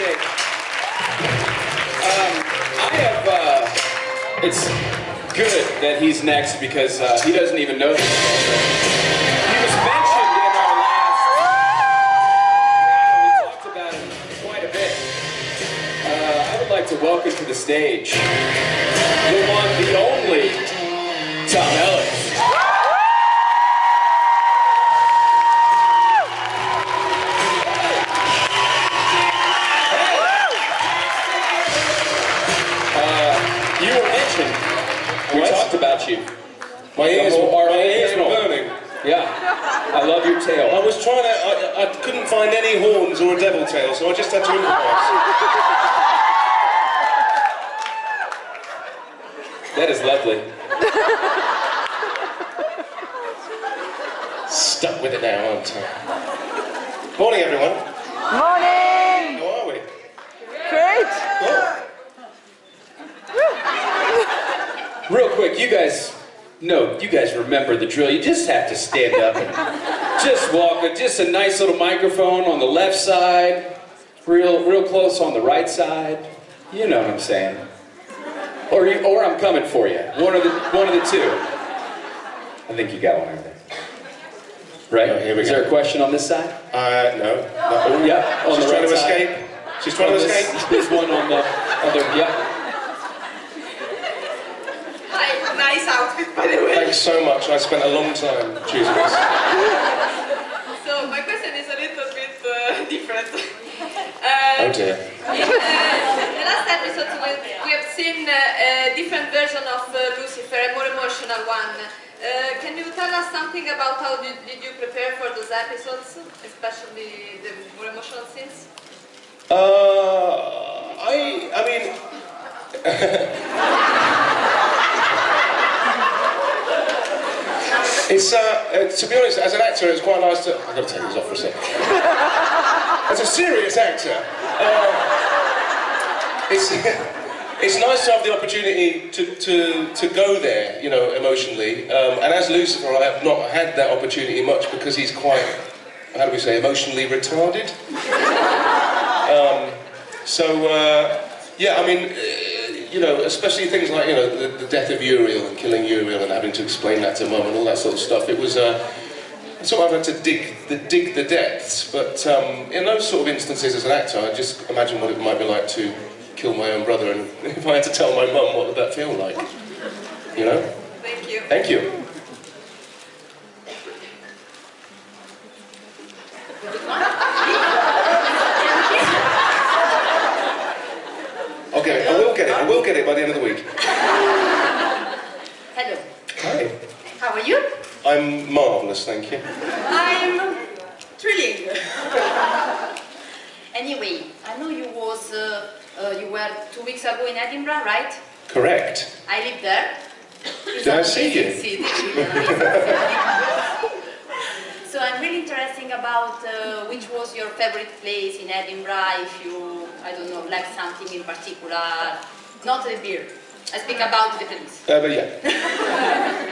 stage. It's good that he's next because he doesn't even know this. He was mentioned in our last we talked about him quite a bit. I would like to welcome to the stage the one, the only, Tom Ellis. You were mentioned. We talked about you. My ears were burning. Yeah. I love your tail. I was trying to, I couldn't find any horns or a devil tail, so I just had to improvise. That is lovely. Stuck with it now, aren't I? Morning, everyone. Morning! How are we? Great! Cool. Real quick, you guys remember the drill. You just have to stand up and just walk. Just a nice little microphone on the left side, real close on the right side. You know what I'm saying? Or I'm coming for you. One of the two. I think you got one over there. Right? Oh, here we Is go. there a question on this side? No. Yeah. On She's the trying right to side. escape. She's trying to escape. There's one on the other. Yeah. Nice outfit, by the way. Thanks so much. I spent a long time choosing this. So my question is a little bit different. Oh dear. In the last episode, we have seen a different version of Lucifer, a more emotional one. Can you tell us something about how did you prepare for those episodes, especially the more emotional scenes? I mean. It's, to be honest, as an actor, it's quite nice to... I've got to take this off for a second. As a serious actor, it's nice to have the opportunity to go there, you know, emotionally. And as Lucifer, I have not had that opportunity much because he's quite, how do we say, emotionally retarded. Yeah, I mean, you know, especially things like, you know, the death of Uriel and killing Uriel and having to explain that to Mum and all that sort of stuff. It was, sort of had to dig the depths. But in those sort of instances as an actor, I just imagine what it might be like to kill my own brother, and if I had to tell my mum, what would that feel like? You know? Thank you. Thank you. Okay, I will get it by the end of the week. Hello. Hi. How are you? I'm marvellous, thank you. I'm thrilling. Anyway, I know you were 2 weeks ago in Edinburgh, right? Correct. I live there. It's Did I see you? amazing city. So I'm really interested about which was your favorite place in Edinburgh, if you, I don't know, like something in particular, not the beer. I speak about the place. But yeah.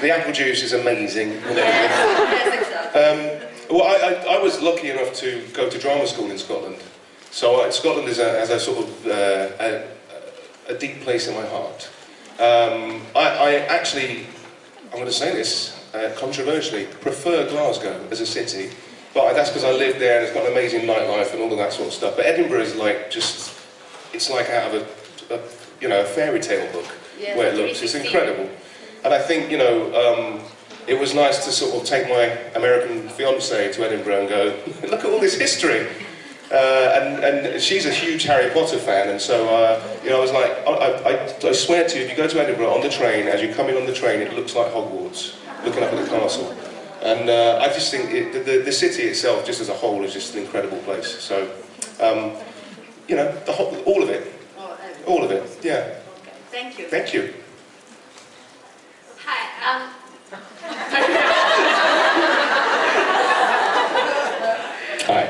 The apple juice is amazing. Yes, exactly. Well, I was lucky enough to go to drama school in Scotland. So Scotland has a sort of a deep place in my heart. I actually, I'm going to say this controversially, prefer Glasgow as a city. But that's because I live there and it's got an amazing nightlife and all of that sort of stuff. But Edinburgh is like just, it's like out of a fairy tale book, yes, where it looks. It's incredible. And I think, you know, it was nice to sort of take my American fiancée to Edinburgh and go, look at all this history. And she's a huge Harry Potter fan, and so, you know, I was like, I swear to you, if you go to Edinburgh on the train, as you come in on the train, it looks like Hogwarts, looking up at the castle. And I just think the city itself, just as a whole, is just an incredible place. So, you know, all of it. All of it, yeah. Thank you. Thank you. Hi. Hi.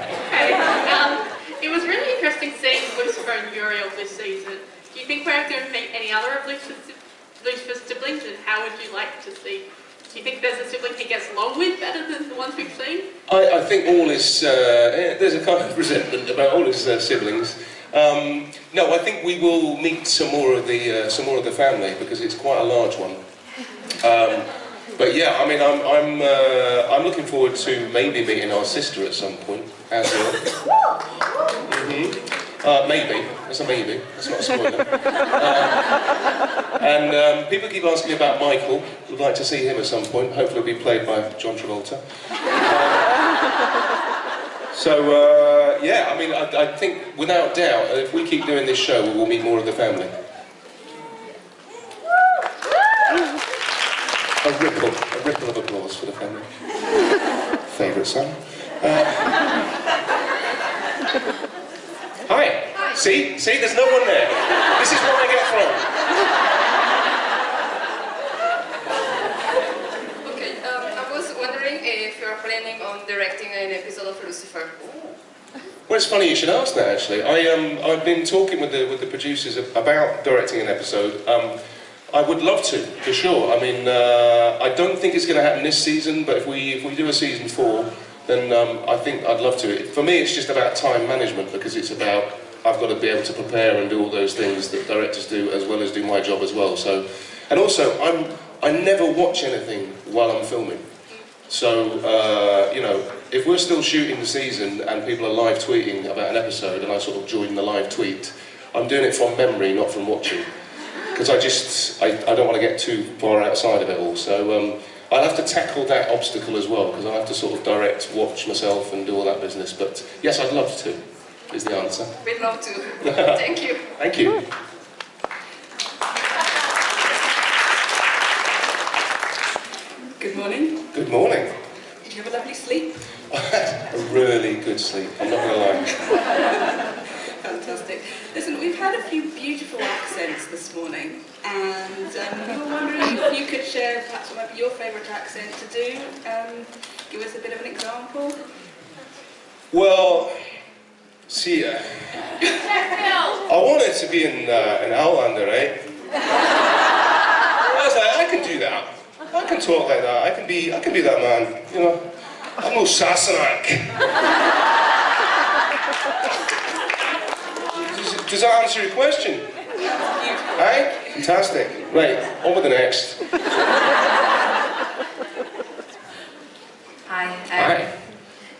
It was really interesting seeing Lucifer and Uriel this season. Do you think we're going to meet any other of Lucifer's siblings, and how would you like to see? Do you think there's a sibling he gets along with better than the ones we've seen? I think all his, there's a kind of resentment about all his siblings. No, I think we will meet some more of the family because it's quite a large one. But yeah, I mean, I'm looking forward to maybe meeting our sister at some point as well. Maybe. That's a maybe. That's not a spoiler. And people keep asking me about Michael. Would like to see him at some point. Hopefully, he'll be played by John Travolta. Yeah, I mean, I think without doubt, if we keep doing this show, we will meet more of the family. A ripple of applause for the family. Favourite son. Hi. See, there's no one there. This is where I get from. Okay, I was wondering if you're planning on directing an episode of Lucifer. Well, it's funny you should ask that, actually. I've been talking with the producers about directing an episode. I would love to, for sure. I mean, I don't think it's going to happen this season, but if we do a season 4, then I think I'd love to. For me, it's just about time management, because it's about, I've got to be able to prepare and do all those things that directors do, as well as do my job as well. So, and also, I never watch anything while I'm filming. So, you know, if we're still shooting the season and people are live tweeting about an episode and I sort of join the live tweet, I'm doing it from memory, not from watching. Because I don't want to get too far outside of it all. So I'll have to tackle that obstacle as well, because I'll have to sort of direct, watch myself and do all that business. But yes, I'd love to, is the answer. We'd love to. Thank you. Thank you. Good morning. Good morning. Did you have a lovely sleep? I had a really good sleep, I'm not going to lie. Fantastic. Listen, we've had a few beautiful accents this morning, and we were wondering if you could share perhaps what might be your favourite accent to do. Give us a bit of an example. Well, see, I wanted to be an Outlander, eh? I was like, I can do that. I can talk like that. I can be that man, you know. I'm no Sassenach. Does that answer your question? Right? Fantastic. Right, on with the next. Hi. Hi.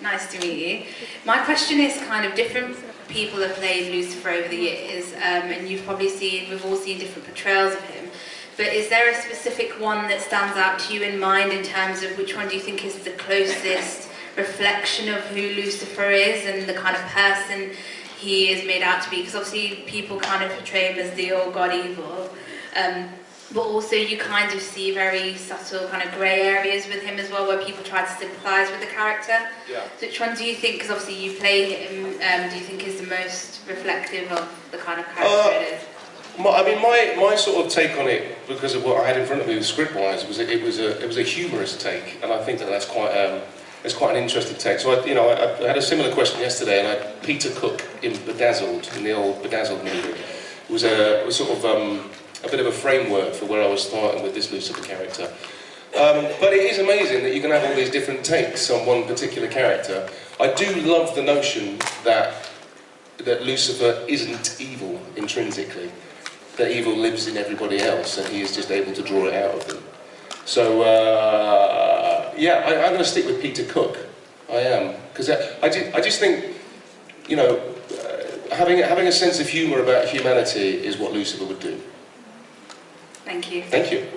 Nice to meet you. My question is kind of different people have played Lucifer over the years, and we've all seen different portrayals of him. But is there a specific one that stands out to you in mind in terms of which one do you think is the closest reflection of who Lucifer is and the kind of person he is made out to be? Because obviously people kind of portray him as the old god evil, but also you kind of see very subtle kind of grey areas with him as well, where people try to sympathise with the character. Yeah. So which one do you think, because obviously you play him, do you think is the most reflective of the kind of character it is? I mean, my sort of take on it, because of what I had in front of me script-wise, was it was a humorous take, and I think that's quite an interesting take. So I had a similar question yesterday, and Peter Cook in Bedazzled, in the old Bedazzled movie, was sort of a bit of a framework for where I was starting with this Lucifer character. But it is amazing that you can have all these different takes on one particular character. I do love the notion that Lucifer isn't evil intrinsically. That evil lives in everybody else, and he is just able to draw it out of them. So, yeah, I'm going to stick with Peter Cook. I am, because I just think, you know, having a sense of humour about humanity is what Lucifer would do. Thank you. Thank you.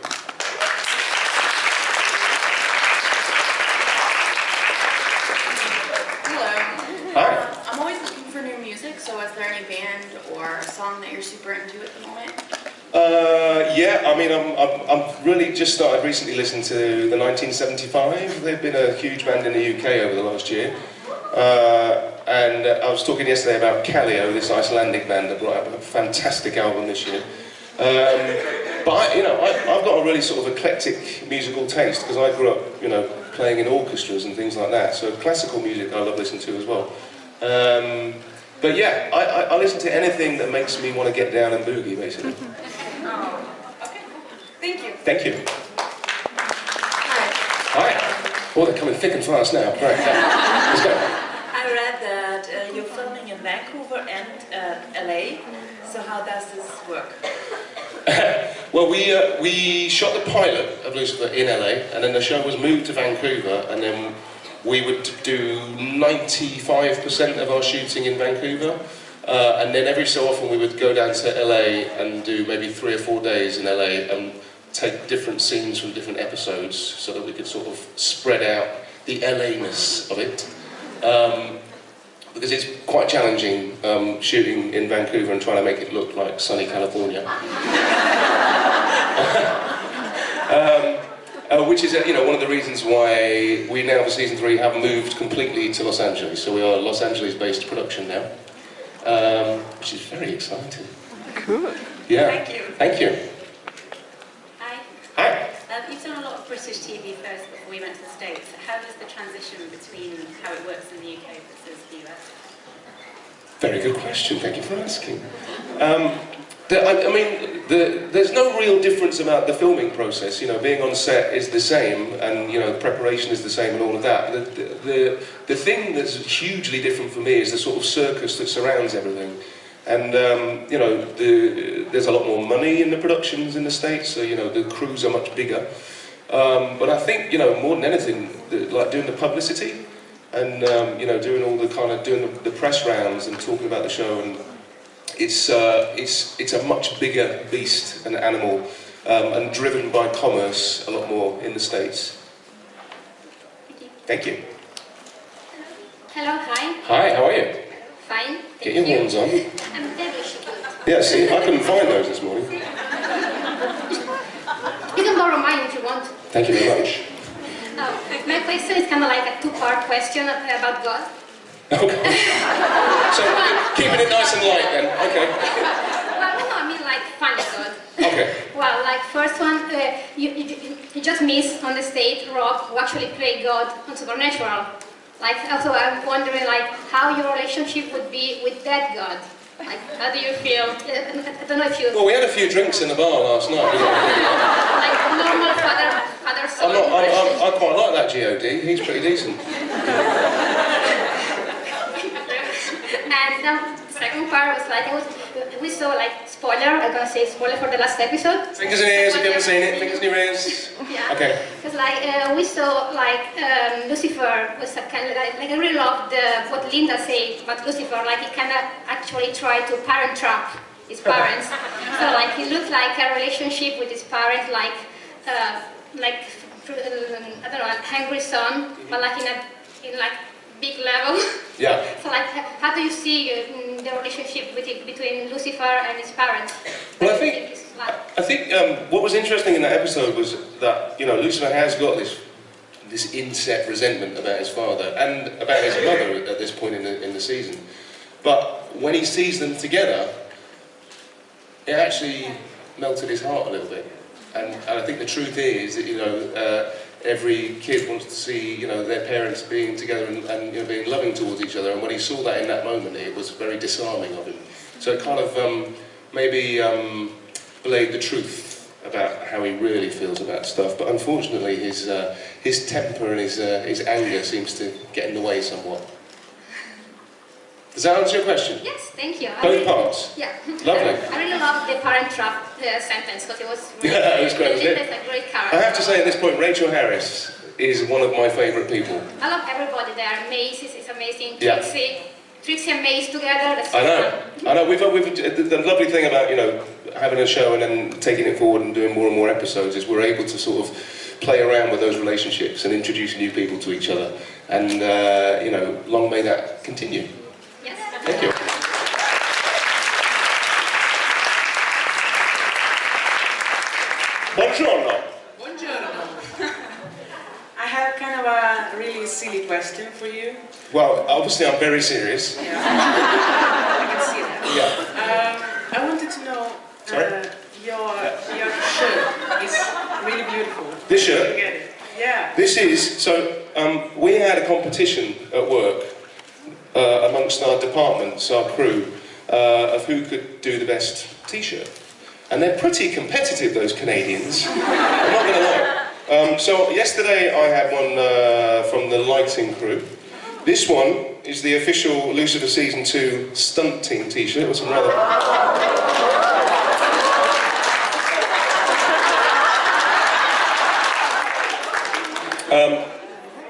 Hello. Hi. I'm always looking for new music, so is there any band or a song that you're super into at the moment? Yeah, I mean, I'm really just started recently listening to the 1975. They've been a huge band in the UK over the last year. And I was talking yesterday about Callio, this Icelandic band that brought out a fantastic album this year. But I've got a really sort of eclectic musical taste, because I grew up, you know, playing in orchestras and things like that. So classical music I love listening to as well. But yeah, I listen to anything that makes me want to get down and boogie, basically. Oh, okay. Thank you. Thank you. Hi. Hi. Oh, they're coming thick and fast now. Right, let's go. I read that you're filming in Vancouver Vancouver and LA. So how does this work? Well, we shot the pilot of Lucifer in LA, and then the show was moved to Vancouver, and then we would do 95% of our shooting in Vancouver, and then every so often we would go down to LA and do maybe 3 or 4 days in LA and take different scenes from different episodes so that we could sort of spread out the LA-ness of it. Because it's quite challenging shooting in Vancouver and trying to make it look like sunny California. Which is, one of the reasons why we now for season 3 have moved completely to Los Angeles. So we are a Los Angeles-based production now, which is very exciting. Cool. Yeah. Thank you. Thank you. Hi. Hi. You've done a lot of British TV first before we went to the States. How is the transition between how it works in the UK versus the US? Very good question, thank you for asking. There's no real difference about the filming process. Being on set is the same, and preparation is the same, and all of that. The thing that's hugely different for me is the sort of circus that surrounds everything. And there's a lot more money in the productions in the States, so the crews are much bigger. But I think more than anything, like doing the publicity and doing all the doing the press rounds and talking about the show, and it's a much bigger beast and animal, and driven by commerce a lot more in the States. Thank you. Thank you. Hello, hi. Hi, how are you? Fine. Get your horns on. I'm very good. Yeah, see, I couldn't find those this morning. You can borrow mine if you want. Thank you very much. My question is kind of like a two-part question about God. Okay. So, keeping it nice and light then, okay. Well, no, I mean like funny God. Okay. Well, like first one, you just missed on the stage Rob, who actually played God on Supernatural. Like, also I'm wondering like how your relationship would be with that God. Like, how do you feel? I don't know if you... Well, we had a few drinks in the bar last night. like normal father-son relationship. I quite like that G.O.D. He's pretty decent. And the second part was like, we saw like, spoiler, I'm gonna say spoiler for the last episode. Fingers in ears if you haven't seen it, fingers in your ears. Yeah. Okay. Because like, we saw like, Lucifer was a kind of like I really loved what Linda said about Lucifer, like he kind of actually tried to parent trap his parents. So like, he looked like a relationship with his parents, like I don't know, an angry son, but like in like big level. Yeah. So like, how do you see the relationship between Lucifer and his parents? Well, I think what was interesting in that episode was that Lucifer has got this inset resentment about his father and about his mother at this point in the season. But when he sees them together, it actually melted his heart a little bit. And I think the truth is that every kid wants to see their parents being together and being loving towards each other. And when he saw that in that moment, it was very disarming of him. So it kind of maybe belayed the truth about how he really feels about stuff. But unfortunately, his temper and his anger seems to get in the way somewhat. Does that answer your question? Yes, thank you. Both parts? Yeah. Lovely. I really loved the parent trap sentence because it was really, Yeah, it was great, wasn't it? Linda's a great character. I have to say at this point, Rachel Harris is one of my favourite people. I love everybody there. Mace is amazing. Yeah. Trixie and Mace together. That's I know. We've the lovely thing about having a show and then taking it forward and doing more and more episodes is we're able to sort of play around with those relationships and introduce new people to each other. And long may that continue. Yes. Thank you. Buongiorno. Buongiorno. I have kind of a really silly question for you. Well, obviously I'm very serious. Yeah. I can see that. Yeah. I wanted to know, your shirt is really beautiful. This shirt? Where did you get it? Yeah. This is, we had a competition at work amongst our departments, our crew, of who could do the best t-shirt. And they're pretty competitive, those Canadians. I'm not going to lie. So yesterday I had one from the lighting crew. This one is the official Lucifer Season 2 Stunt Team t-shirt with some rather...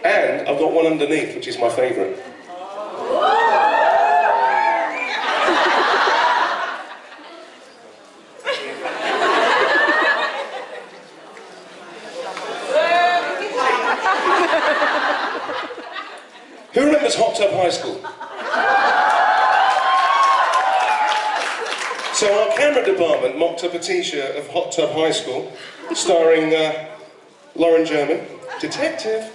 and I've got one underneath, which is my favourite. Who remembers Hot Tub High School? So our camera department mocked up a t-shirt of Hot Tub High School, starring Lauren German, detective,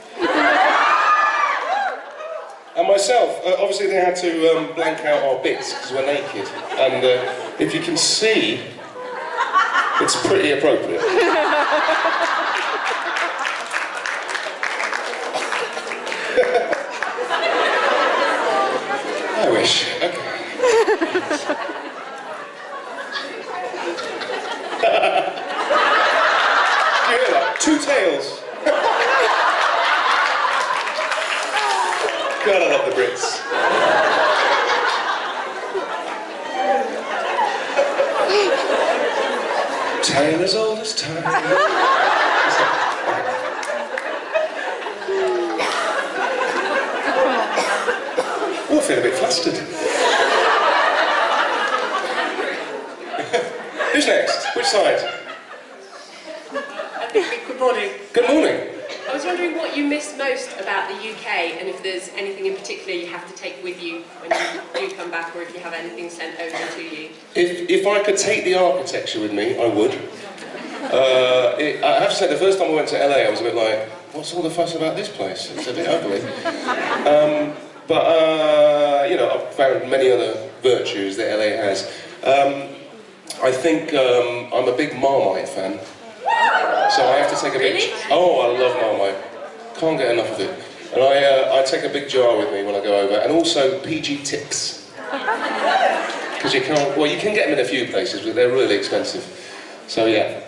and myself. Obviously they had to blank out our bits because we're naked, and if you can see, it's pretty appropriate. I wish. Okay. Do you hear that? Two tails. God, I love the Brits. Tale as old as time. Oh, I feel a bit flustered. Who's next? Which side? Good morning. Good morning. I was wondering what you miss most about the UK and if there's anything in particular you have to take with you when you do come back, or if you have anything sent over to you. If I could take the architecture with me, I would. I have to say, the first time I went to LA, I was a bit like, what's all the fuss about this place? It's a bit ugly. You know, I've found many other virtues that LA has. I think I'm a big Marmite fan. So I have to take a big... Really? Oh, I love Marmite. Can't get enough of it. And I take a big jar with me when I go over. And also PG tips. Because you can't... Well, you can get them in a few places, but they're really expensive. So yeah.